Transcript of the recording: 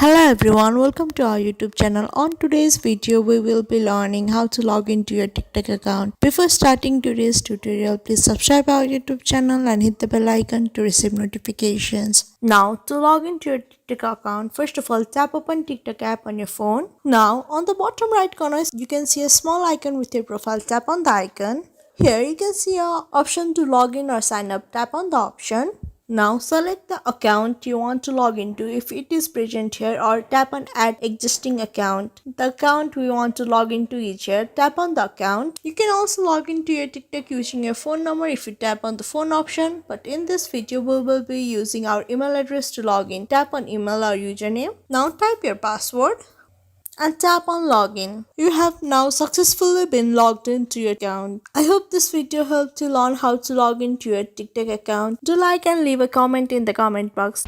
Hello everyone, welcome to our YouTube channel. On today's video, we will be learning how to log into your TikTok account. Before starting today's tutorial, please subscribe our YouTube channel and hit the bell icon to receive notifications. Now, to log into your TikTok account, first of all, tap open TikTok app on your phone. Now, on the bottom right corner, you can see a small icon with your profile. Tap on the icon. Here, you can see a option to log in or sign up. Tap on the option. Now select the account you want to log into if it is present here, or tap on add existing account. The account we want to log into is here. Tap on the account. You can also log into your TikTok using your phone number if you tap on the phone option, but in this video we will be using our email address to log in. Tap on email or username. Now type your password and tap on login. You have now successfully been logged into your account. I hope this video helped you learn how to log into your TikTok account. Do like and leave a comment in the comment box.